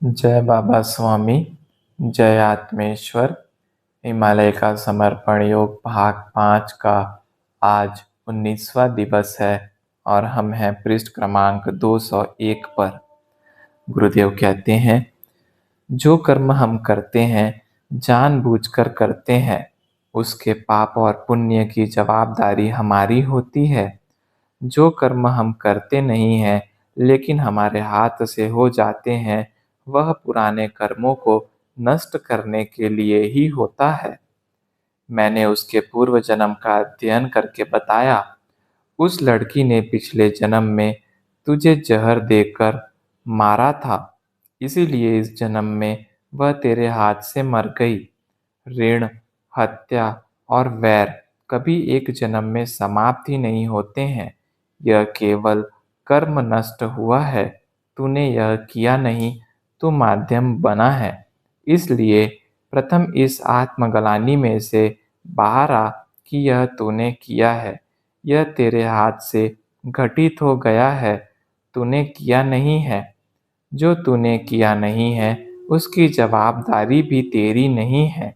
जय बाबा स्वामी, जय आत्मेश्वर। हिमालय का समर्पण योग भाग 5 का आज 19वां दिवस है और हम हैं पृष्ठ क्रमांक 201 पर। गुरुदेव कहते हैं, जो कर्म हम करते हैं जानबूझकर करते हैं, उसके पाप और पुण्य की जवाबदारी हमारी होती है। जो कर्म हम करते नहीं हैं लेकिन हमारे हाथ से हो जाते हैं, वह पुराने कर्मों को नष्ट करने के लिए ही होता है। मैंने उसके पूर्व जन्म का अध्ययन करके बताया। उस लड़की ने पिछले जन्म में तुझे जहर देकर मारा था, इसीलिए इस जन्म में वह तेरे हाथ से मर गई। ऋण, हत्या और वैर कभी एक जन्म में समाप्त ही नहीं होते हैं। यह केवल कर्म नष्ट हुआ है। तूने यह किया नहीं, तू माध्यम बना है। इसलिए प्रथम इस आत्मग्लानि में से बाहर आ कि यह तूने किया है। यह तेरे हाथ से घटित हो गया है, तूने किया नहीं है। जो तूने किया नहीं है उसकी जवाबदारी भी तेरी नहीं है।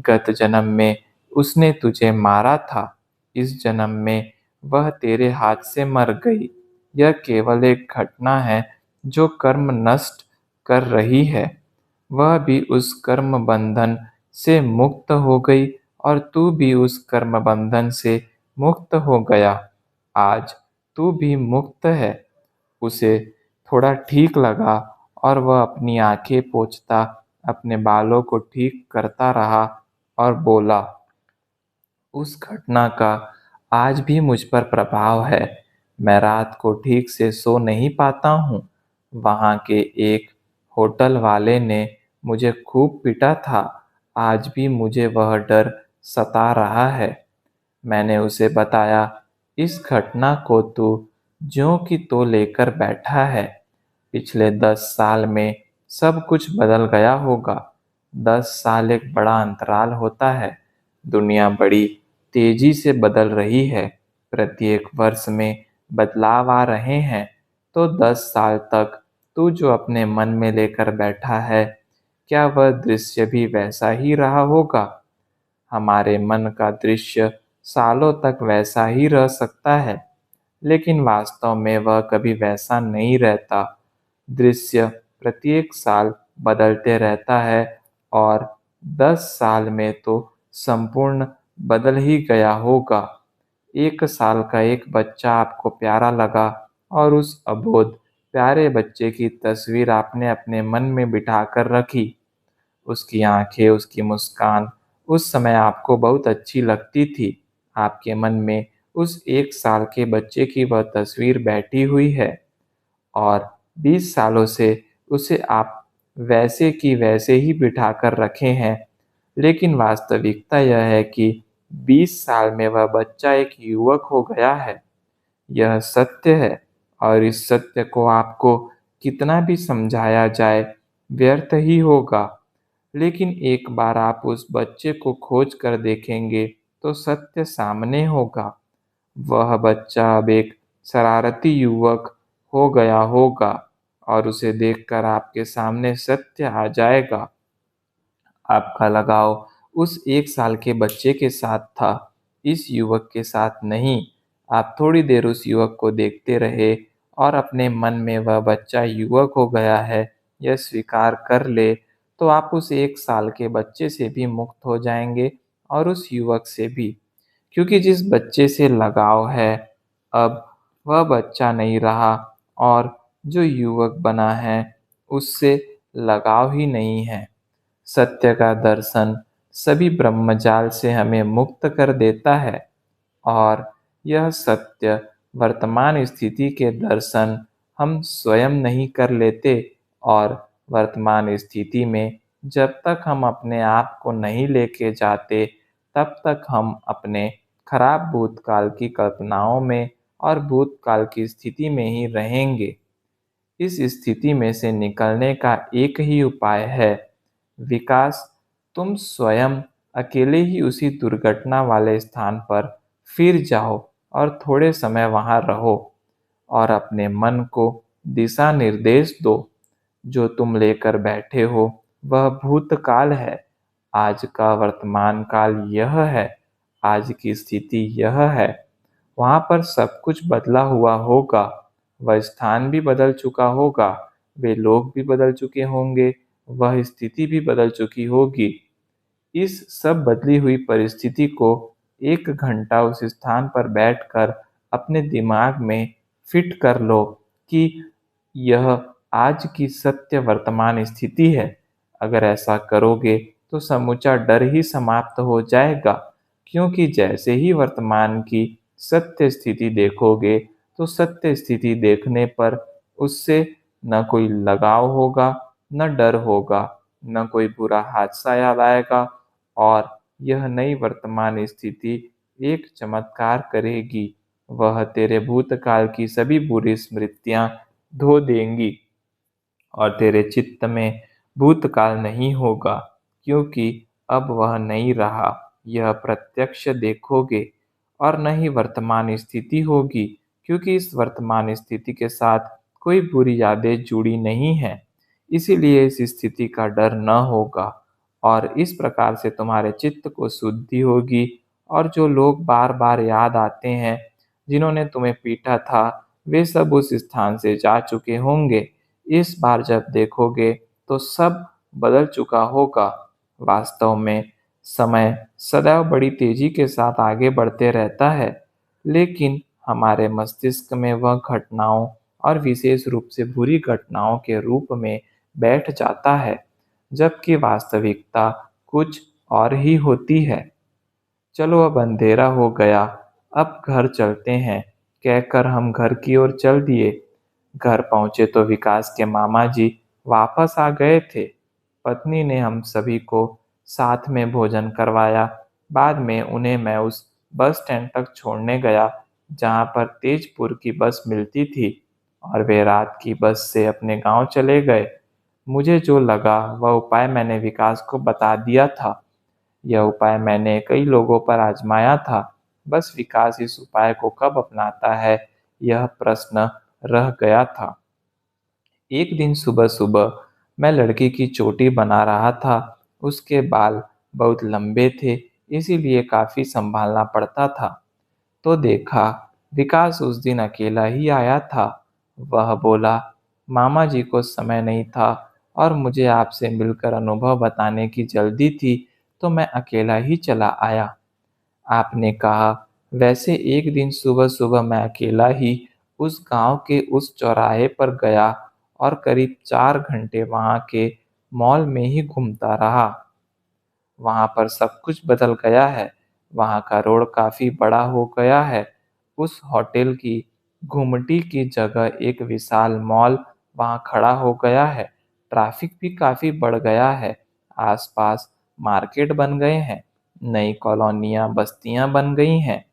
गत जन्म में उसने तुझे मारा था, इस जन्म में वह तेरे हाथ से मर गई। यह केवल एक घटना है जो कर्म नष्ट कर रही है। वह भी उस कर्म बंधन से मुक्त हो गई और तू भी उस कर्म बंधन से मुक्त हो गया। आज तू भी मुक्त है। उसे थोड़ा ठीक लगा और वह अपनी आंखें पोंछता अपने बालों को ठीक करता रहा और बोला, उस घटना का आज भी मुझ पर प्रभाव है। मैं रात को ठीक से सो नहीं पाता हूँ। वहाँ के एक होटल वाले ने मुझे खूब पीटा था। आज भी मुझे वह डर सता रहा है। मैंने उसे बताया, इस घटना को तू ज्यों की त्यों लेकर बैठा है। पिछले 10 साल में सब कुछ बदल गया होगा। 10 साल एक बड़ा अंतराल होता है। दुनिया बड़ी तेजी से बदल रही है। प्रत्येक वर्ष में बदलाव आ रहे हैं। तो 10 साल तक तू जो अपने मन में लेकर बैठा है, क्या वह दृश्य भी वैसा ही रहा होगा? हमारे मन का दृश्य सालों तक वैसा ही रह सकता है, लेकिन वास्तव में वह कभी वैसा नहीं रहता। दृश्य प्रत्येक साल बदलते रहता है और 10 साल में तो संपूर्ण बदल ही गया होगा। 1 साल का एक बच्चा आपको प्यारा लगा और उस अबोध प्यारे बच्चे की तस्वीर आपने अपने मन में बिठाकर रखी। उसकी आंखें, उसकी मुस्कान उस समय आपको बहुत अच्छी लगती थी। आपके मन में उस 1 साल के बच्चे की वह तस्वीर बैठी हुई है और 20 सालों से उसे आप वैसे की वैसे ही बिठा कर रखे हैं। लेकिन वास्तविकता यह है कि 20 साल में वह बच्चा एक युवक हो गया है। यह सत्य है और इस सत्य को आपको कितना भी समझाया जाए व्यर्थ ही होगा। लेकिन एक बार आप उस बच्चे को खोज कर देखेंगे तो सत्य सामने होगा। वह बच्चा अब एक शरारती युवक हो गया होगा और उसे देखकर आपके सामने सत्य आ जाएगा। आपका लगाव उस 1 साल के बच्चे के साथ था, इस युवक के साथ नहीं। आप थोड़ी देर उस युवक को देखते रहे और अपने मन में वह बच्चा युवक हो गया है यह स्वीकार कर ले, तो आप उस 1 साल के बच्चे से भी मुक्त हो जाएंगे और उस युवक से भी। क्योंकि जिस बच्चे से लगाव है, अब वह बच्चा नहीं रहा और जो युवक बना है, उससे लगाव ही नहीं है। सत्य का दर्शन सभी ब्रह्मजाल से हमें मुक्त कर देता है और यह सत्य वर्तमान स्थिति के दर्शन हम स्वयं नहीं कर लेते और वर्तमान स्थिति में जब तक हम अपने आप को नहीं लेके जाते, तब तक हम अपने खराब भूतकाल की कल्पनाओं में और भूतकाल की स्थिति में ही रहेंगे। इस स्थिति में से निकलने का एक ही उपाय है विकास। तुम स्वयं अकेले ही उसी दुर्घटना वाले स्थान पर फिर जाओ और थोड़े समय वहां रहो और अपने मन को दिशा निर्देश दो। जो तुम लेकर बैठे हो वह भूतकाल है। आज का वर्तमान काल यह है, आज की स्थिति यह है। वहाँ पर सब कुछ बदला हुआ होगा, वह स्थान भी बदल चुका होगा, वे लोग भी बदल चुके होंगे, वह स्थिति भी बदल चुकी होगी। इस सब बदली हुई परिस्थिति को 1 घंटा उस स्थान पर बैठकर अपने दिमाग में फिट कर लो कि यह आज की सत्य वर्तमान स्थिति है। अगर ऐसा करोगे तो समूचा डर ही समाप्त हो जाएगा, क्योंकि जैसे ही वर्तमान की सत्य स्थिति देखोगे तो सत्य स्थिति देखने पर उससे न कोई लगाव होगा, न डर होगा, न कोई बुरा हादसा याद आएगा, और यह नई वर्तमान स्थिति एक चमत्कार करेगी। वह तेरे भूतकाल की सभी बुरी स्मृतियां धो देंगी और तेरे चित्त में भूतकाल नहीं होगा, क्योंकि अब वह नहीं रहा। यह प्रत्यक्ष देखोगे, और न ही वर्तमान स्थिति होगी, क्योंकि इस वर्तमान स्थिति के साथ कोई बुरी यादें जुड़ी नहीं हैं। इसीलिए इस स्थिति का डर न होगा, और इस प्रकार से तुम्हारे चित्त को शुद्धि होगी, और जो लोग बार बार याद आते हैं, जिन्होंने तुम्हें पीटा था, वे सब उस स्थान से जा चुके होंगे। इस बार जब देखोगे तो सब बदल चुका होगा। वास्तव में समय सदैव बड़ी तेजी के साथ आगे बढ़ते रहता है, लेकिन हमारे मस्तिष्क में वह घटनाओं, और विशेष रूप से बुरी घटनाओं के रूप में बैठ जाता है, जबकि वास्तविकता कुछ और ही होती है। चलो अब अंधेरा हो गया, अब घर चलते हैं, कहकर हम घर की ओर चल दिए। घर पहुंचे तो विकास के मामा जी वापस आ गए थे। पत्नी ने हम सभी को साथ में भोजन करवाया। बाद में उन्हें मैं उस बस स्टैंड तक छोड़ने गया जहां पर तेजपुर की बस मिलती थी, और वे रात की बस से अपने गांव चले गए। मुझे जो लगा वह उपाय मैंने विकास को बता दिया था। यह उपाय मैंने कई लोगों पर आजमाया था, बस विकास इस उपाय को कब अपनाता है, यह प्रश्न रह गया था। एक दिन सुबह-सुबह मैं लड़की की चोटी बना रहा था। उसके बाल बहुत लंबे थे, इसीलिए काफ़ी संभालना पड़ता था। तो देखा, विकास उस दिन अकेला ही आया था। वह बोला, मामा जी को समय नहीं था और मुझे आपसे मिलकर अनुभव बताने की जल्दी थी, तो मैं अकेला ही चला आया। आपने कहा, वैसे एक दिन सुबह-सुबह मैं अकेला ही उस गाँव के उस चौराहे पर गया और करीब 4 घंटे वहाँ के मॉल में ही घूमता रहा। वहाँ पर सब कुछ बदल गया है। वहाँ का रोड काफ़ी बड़ा हो गया है। उस होटल की घुमटी की जगह एक विशाल मॉल वहाँ खड़ा हो गया है। ट्रैफिक भी काफ़ी बढ़ गया है। आस-पास मार्केट बन गए हैं। नई कॉलोनियाँ, बस्तियाँ बन गई हैं।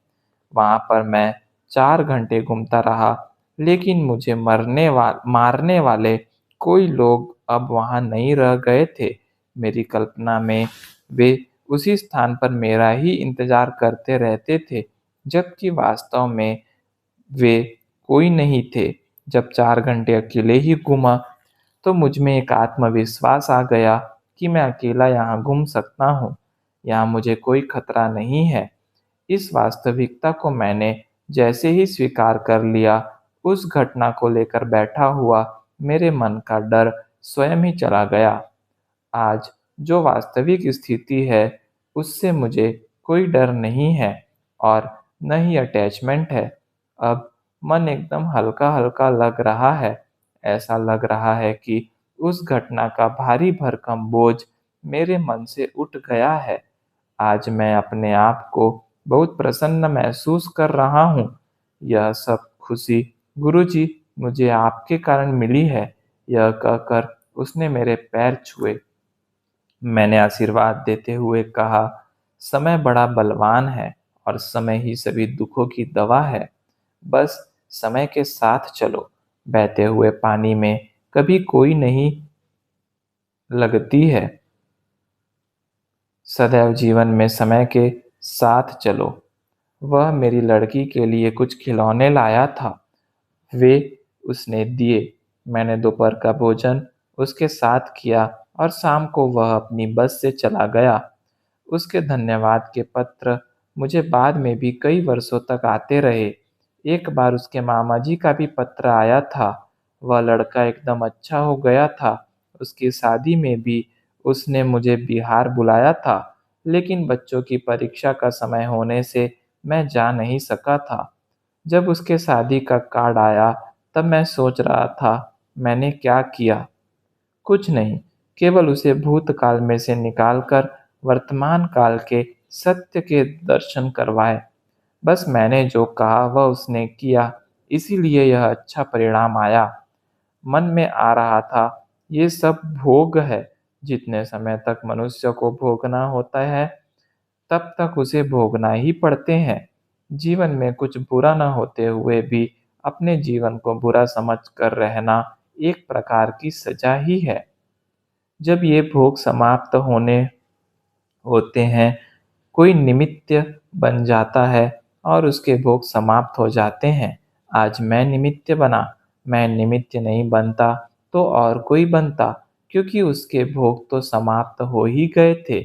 वहाँ पर मैं 4 घंटे घूमता रहा, लेकिन मुझे मारने वाले कोई लोग अब वहाँ नहीं रह गए थे। मेरी कल्पना में वे उसी स्थान पर मेरा ही इंतज़ार करते रहते थे, जबकि वास्तव में वे कोई नहीं थे। जब 4 घंटे अकेले ही घूमा, तो मुझ में एक आत्मविश्वास आ गया कि मैं अकेला यहाँ घूम सकता हूँ। यहाँ मुझे कोई खतरा नहीं है। इस वास्तविकता को मैंने जैसे ही स्वीकार कर लिया, उस घटना को लेकर बैठा हुआ मेरे मन का डर स्वयं ही चला गया। आज जो वास्तविक स्थिति है, उससे मुझे कोई डर नहीं है, और न ही अटैचमेंट है। अब मन एकदम हल्का-हल्का लग रहा है। ऐसा लग रहा है कि उस घटना का भारी भरकम बोझ मेरे मन से उठ गया है। आज मैं अपने आप को बहुत प्रसन्न महसूस कर रहा हूँ। यह सब खुशी गुरुजी मुझे आपके कारण मिली है। यह कहकर उसने मेरे पैर छुए। मैंने आशीर्वाद देते हुए कहा, समय बड़ा बलवान है और समय ही सभी दुखों की दवा है। बस समय के साथ चलो। बहते हुए पानी में कभी कोई नहीं लगती है। सदैव जीवन में समय के साथ चलो। वह मेरी लड़की के लिए कुछ खिलौने लाया था। वे उसने दिए। मैंने दोपहर का भोजन उसके साथ किया और शाम को वह अपनी बस से चला गया। उसके धन्यवाद के पत्र मुझे बाद में भी कई वर्षों तक आते रहे। एक बार उसके मामा जी का भी पत्र आया था। वह लड़का एकदम अच्छा हो गया था। उसकी शादी में भी उसने मुझे बिहार बुलाया था, लेकिन बच्चों की परीक्षा का समय होने से मैं जा नहीं सका था। जब उसके शादी का कार्ड आया, तब मैं सोच रहा था, मैंने क्या किया? कुछ नहीं, केवल उसे भूतकाल में से निकालकर वर्तमान काल के सत्य के दर्शन करवाए। बस मैंने जो कहा वह उसने किया, इसीलिए यह अच्छा परिणाम आया। मन में आ रहा था, ये सब भोग है। जितने समय तक मनुष्य को भोगना होता है, तब तक उसे भोगना ही पड़ते हैं। जीवन में कुछ बुरा न होते हुए भी अपने जीवन को बुरा समझ कर रहना एक प्रकार की सजा ही है। जब ये भोग समाप्त होने होते हैं, कोई निमित्त बन जाता है और उसके भोग समाप्त हो जाते हैं। आज मैं निमित्त बना, मैं निमित्त नहीं बनता तो और कोई बनता, क्योंकि उसके भोग तो समाप्त हो ही गए थे।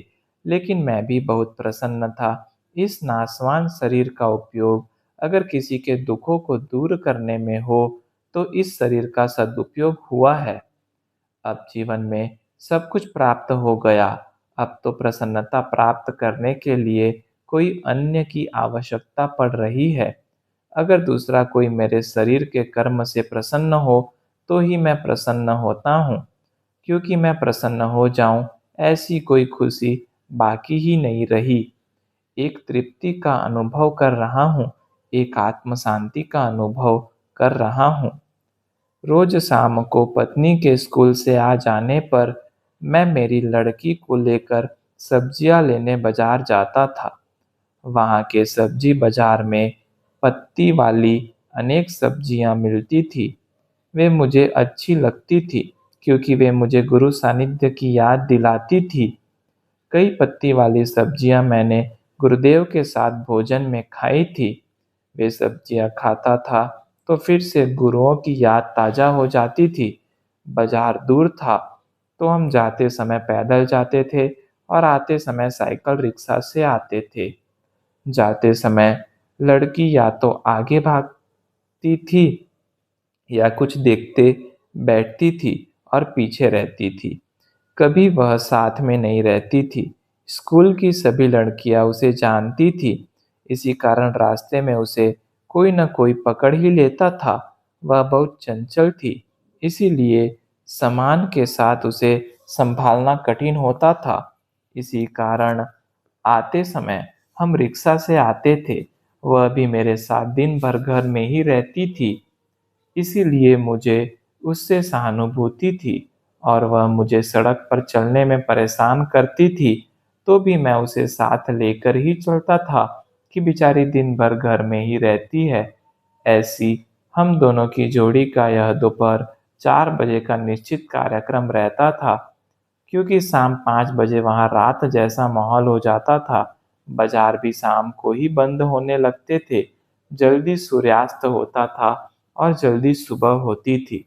लेकिन मैं भी बहुत प्रसन्न था। इस नाशवान शरीर का उपयोग अगर किसी के दुखों को दूर करने में हो, तो इस शरीर का सदुपयोग हुआ है। अब जीवन में सब कुछ प्राप्त हो गया। अब तो प्रसन्नता प्राप्त करने के लिए कोई अन्य की आवश्यकता पड़ रही है। अगर दूसरा कोई मेरे शरीर के कर्म से प्रसन्न हो, तो ही मैं प्रसन्न होता हूँ। क्योंकि मैं प्रसन्न हो जाऊं, ऐसी कोई खुशी बाकी ही नहीं रही। एक तृप्ति का अनुभव कर रहा हूँ, एक आत्म शांति का अनुभव कर रहा हूँ। रोज शाम को पत्नी के स्कूल से आ जाने पर मैं मेरी लड़की को लेकर सब्जियां लेने बाजार जाता था। वहाँ के सब्जी बाजार में पत्ती वाली अनेक सब्जियां मिलती थी। वे मुझे अच्छी लगती थी, क्योंकि वे मुझे गुरु सानिध्य की याद दिलाती थी। कई पत्ती वाली सब्जियां मैंने गुरुदेव के साथ भोजन में खाई थी। वे सब्जियां खाता था तो फिर से गुरुओं की याद ताजा हो जाती थी। बाजार दूर था, तो हम जाते समय पैदल जाते थे और आते समय साइकिल रिक्शा से आते थे। जाते समय लड़की या तो आगे भागती थी या कुछ देखते बैठती थी और पीछे रहती थी। कभी वह साथ में नहीं रहती थी। स्कूल की सभी लड़कियां उसे जानती थी। इसी कारण रास्ते में उसे कोई न कोई पकड़ ही लेता था। वह बहुत चंचल थी, इसीलिए सामान के साथ उसे संभालना कठिन होता था। इसी कारण आते समय हम रिक्शा से आते थे। वह भी मेरे साथ दिन भर घर में ही रहती थी, इसीलिए मुझे उससे सहानुभूति थी। और वह मुझे सड़क पर चलने में परेशान करती थी, तो भी मैं उसे साथ लेकर ही चलता था कि बेचारी दिन भर घर में ही रहती है। ऐसी हम दोनों की जोड़ी का यह दोपहर 4 बजे का निश्चित कार्यक्रम रहता था, क्योंकि शाम 5 बजे वहाँ रात जैसा माहौल हो जाता था। बाजार भी शाम को ही बंद होने लगते थे। जल्दी सूर्यास्त होता था और जल्दी सुबह होती थी।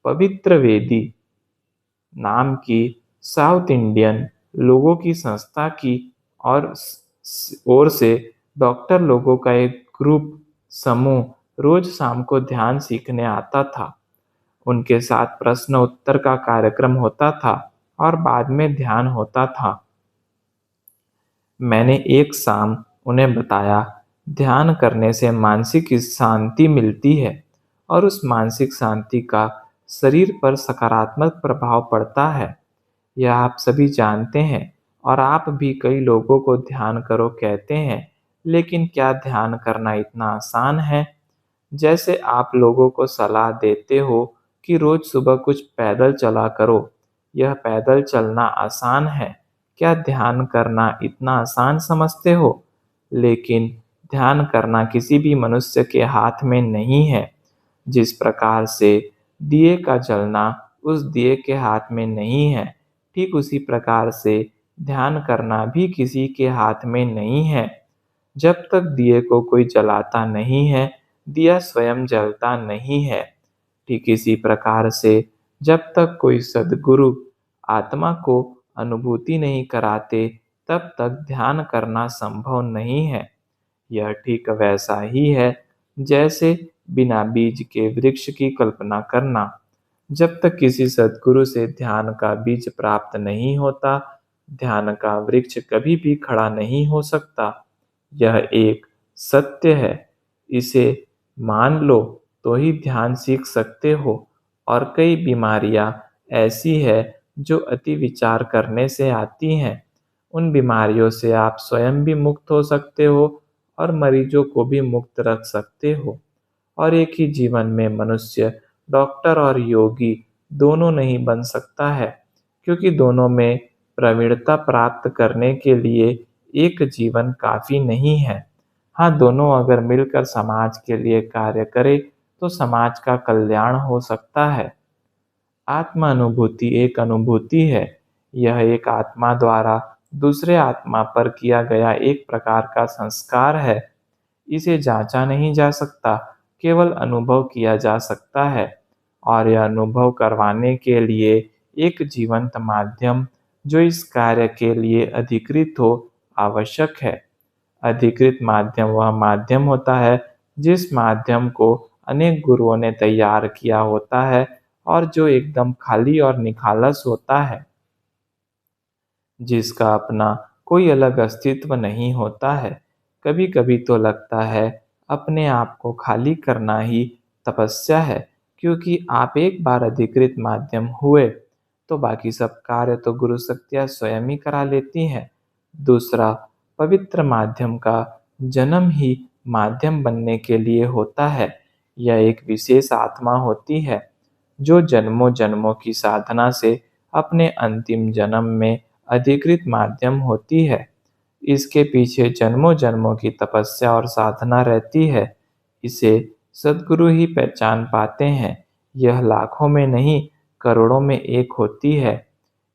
पवित्र वेदी नाम की साउथ इंडियन लोगों की संस्था की और ओर से डॉक्टर लोगों का एक ग्रुप समूह रोज शाम को ध्यान सीखने आता था। उनके साथ प्रश्न उत्तर का कार्यक्रम होता था और बाद में ध्यान होता था। मैंने एक शाम उन्हें बताया, ध्यान करने से मानसिक शांति मिलती है और उस मानसिक शांति का शरीर पर सकारात्मक प्रभाव पड़ता है। यह आप सभी जानते हैं और आप भी कई लोगों को ध्यान करो कहते हैं, लेकिन क्या ध्यान करना इतना आसान है? जैसे आप लोगों को सलाह देते हो कि रोज सुबह कुछ पैदल चला करो। यह पैदल चलना आसान है। क्या ध्यान करना इतना आसान समझते हो? लेकिन ध्यान करना किसी भी मनुष्य के हाथ में नहीं है। जिस प्रकार से दिए का जलना उस दिए के हाथ में नहीं है, ठीक उसी प्रकार से ध्यान करना भी किसी के हाथ में नहीं है। जब तक दिए को कोई जलाता नहीं है, दिया स्वयं जलता नहीं है। ठीक इसी प्रकार से जब तक कोई सद्गुरु आत्मा को अनुभूति नहीं कराते, तब तक ध्यान करना संभव नहीं है। यह ठीक वैसा ही है जैसे बिना बीज के वृक्ष की कल्पना करना। जब तक किसी सद्गुरु से ध्यान का बीज प्राप्त नहीं होता, ध्यान का वृक्ष कभी भी खड़ा नहीं हो सकता। यह एक सत्य है। इसे मान लो तो ही ध्यान सीख सकते हो। और कई बीमारियां ऐसी है जो अति विचार करने से आती हैं। उन बीमारियों से आप स्वयं भी मुक्त हो सकते हो और मरीजों को भी मुक्त रख सकते हो। और एक ही जीवन में मनुष्य डॉक्टर और योगी दोनों नहीं बन सकता है, क्योंकि दोनों में प्रवीणता प्राप्त करने के लिए एक जीवन काफी नहीं है। हाँ, दोनों अगर मिलकर समाज के लिए कार्य करें तो समाज का कल्याण हो सकता है। आत्म अनुभूति एक अनुभूति है। यह एक आत्मा द्वारा दूसरे आत्मा पर किया गया एक प्रकार का संस्कार है। इसे जांचा नहीं जा सकता, केवल अनुभव किया जा सकता है। और यह अनुभव करवाने के लिए एक जीवंत माध्यम, जो इस कार्य के लिए अधिकृत हो, आवश्यक है। अधिकृत माध्यम वह माध्यम होता है जिस माध्यम को अनेक गुरुओं ने तैयार किया होता है और जो एकदम खाली और निखालस होता है, जिसका अपना कोई अलग अस्तित्व नहीं होता है। कभी कभी तो लगता है अपने आप को खाली करना ही तपस्या है, क्योंकि आप एक बार अधिकृत माध्यम हुए तो बाकी सब कार्य तो गुरु शक्तियाँ स्वयं ही करा लेती हैं। दूसरा, पवित्र माध्यम का जन्म ही माध्यम बनने के लिए होता है। यह एक विशेष आत्मा होती है जो जन्मों जन्मों की साधना से अपने अंतिम जन्म में अधिकृत माध्यम होती है। इसके पीछे जन्मों जन्मों की तपस्या और साधना रहती है। इसे सद्गुरु ही पहचान पाते हैं। यह लाखों में नहीं, करोड़ों में एक होती है।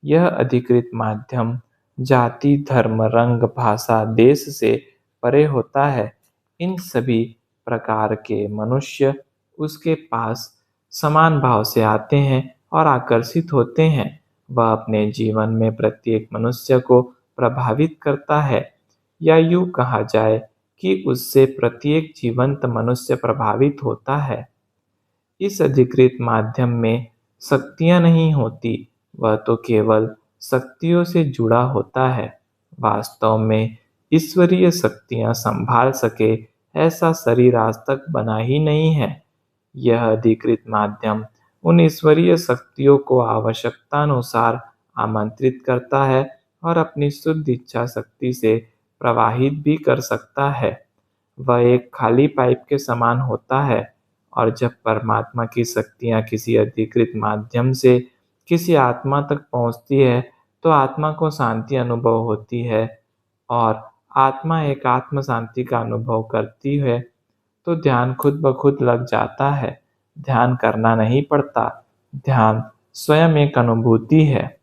यह अधिकृत माध्यम जाति, धर्म, रंग, भाषा, देश से परे होता है। इन सभी प्रकार के मनुष्य उसके पास समान भाव से आते हैं और आकर्षित होते हैं। वह अपने जीवन में प्रत्येक मनुष्य को प्रभावित करता है, या यूं कहा जाए कि उससे प्रत्येक जीवंत मनुष्य प्रभावित होता है। इस अधिकृत माध्यम में शक्तियां नहीं होती, वह तो केवल शक्तियों से जुड़ा होता है। वास्तव में ईश्वरीय शक्तियां संभाल सके ऐसा शरीर आज तक बना ही नहीं है। यह अधिकृत माध्यम उन ईश्वरीय शक्तियों को आवश्यकतानुसार आमंत्रित करता है और अपनी शुद्ध इच्छा शक्ति से प्रवाहित भी कर सकता है। वह एक खाली पाइप के समान होता है। और जब परमात्मा की शक्तियाँ किसी अधिकृत माध्यम से किसी आत्मा तक पहुँचती है, तो आत्मा को शांति अनुभव होती है। और आत्मा एक आत्म शांति का अनुभव करती है तो ध्यान खुद ब खुद लग जाता है। ध्यान करना नहीं पड़ता। ध्यान स्वयं एक अनुभूति है।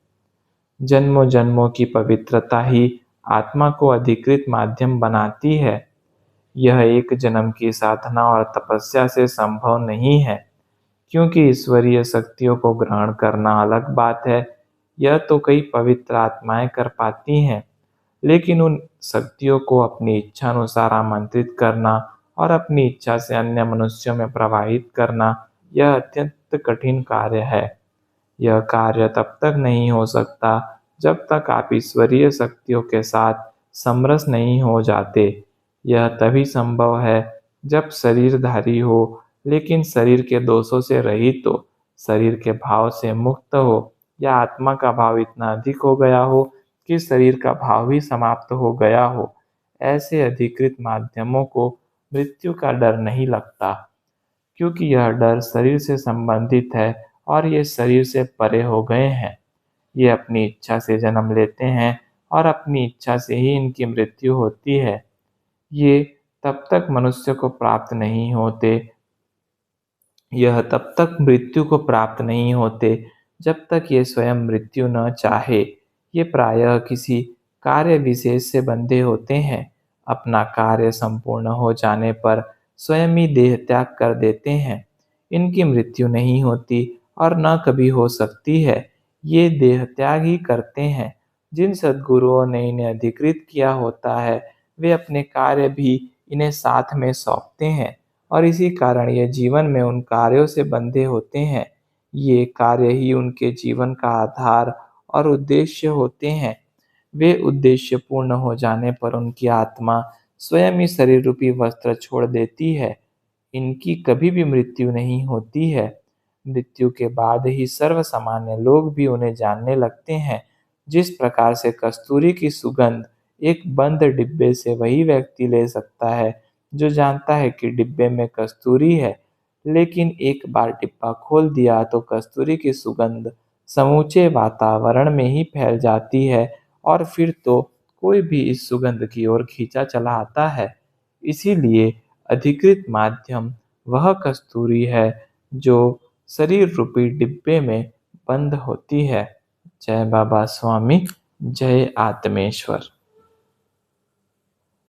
जन्मों जन्मों की पवित्रता ही आत्मा को अधिकृत माध्यम बनाती है। यह एक जन्म की साधना और तपस्या से संभव नहीं है, क्योंकि ईश्वरीय शक्तियों को ग्रहण करना अलग बात है। यह तो कई पवित्र आत्माएं कर पाती हैं, लेकिन उन शक्तियों को अपनी इच्छा अनुसार आमंत्रित करना और अपनी इच्छा से अन्य मनुष्यों में प्रवाहित करना, यह अत्यंत कठिन कार्य है। यह कार्य तब तक नहीं हो सकता जब तक आप ईश्वरीय शक्तियों के साथ समरस नहीं हो जाते। यह तभी संभव है जब शरीरधारी हो, लेकिन शरीर के दोषों से रहित हो, शरीर के भाव से मुक्त हो, या आत्मा का भाव इतना अधिक हो गया हो कि शरीर का भाव ही समाप्त हो गया हो। ऐसे अधिकृत माध्यमों को मृत्यु का डर नहीं लगता, क्योंकि यह डर शरीर से संबंधित है और ये शरीर से परे हो गए हैं। ये अपनी इच्छा से जन्म लेते हैं और अपनी इच्छा से ही इनकी मृत्यु होती है। ये तब तक मनुष्य को प्राप्त नहीं होते यह तब तक मृत्यु को प्राप्त नहीं होते जब तक ये स्वयं मृत्यु न चाहे। ये प्रायः किसी कार्य विशेष से बंधे होते हैं। अपना कार्य संपूर्ण हो जाने पर स्वयं ही देह त्याग कर देते हैं। इनकी मृत्यु नहीं होती और न कभी हो सकती है। ये देह त्याग ही करते हैं। जिन सद्गुरुओं ने इन्हें अधिकृत किया होता है, वे अपने कार्य भी इन्हें साथ में सौंपते हैं और इसी कारण ये जीवन में उन कार्यों से बंधे होते हैं। ये कार्य ही उनके जीवन का आधार और उद्देश्य होते हैं। वे उद्देश्य पूर्ण हो जाने पर उनकी आत्मा स्वयं ही शरीर रूपी वस्त्र छोड़ देती है। इनकी कभी भी मृत्यु नहीं होती है। मृत्यु के बाद ही सर्वसामान्य लोग भी उन्हें जानने लगते हैं। जिस प्रकार से कस्तूरी की सुगंध एक बंद डिब्बे से वही व्यक्ति ले सकता है जो जानता है कि डिब्बे में कस्तूरी है, लेकिन एक बार डिब्बा खोल दिया तो कस्तूरी की सुगंध समूचे वातावरण में ही फैल जाती है और फिर तो कोई भी इस सुगंध की ओर खींचा चला आता है। इसीलिए अधिकृत माध्यम वह कस्तूरी है जो शरीर रूपी डिब्बे में बंद होती है। जय बाबा स्वामी, जय आत्मेश्वर।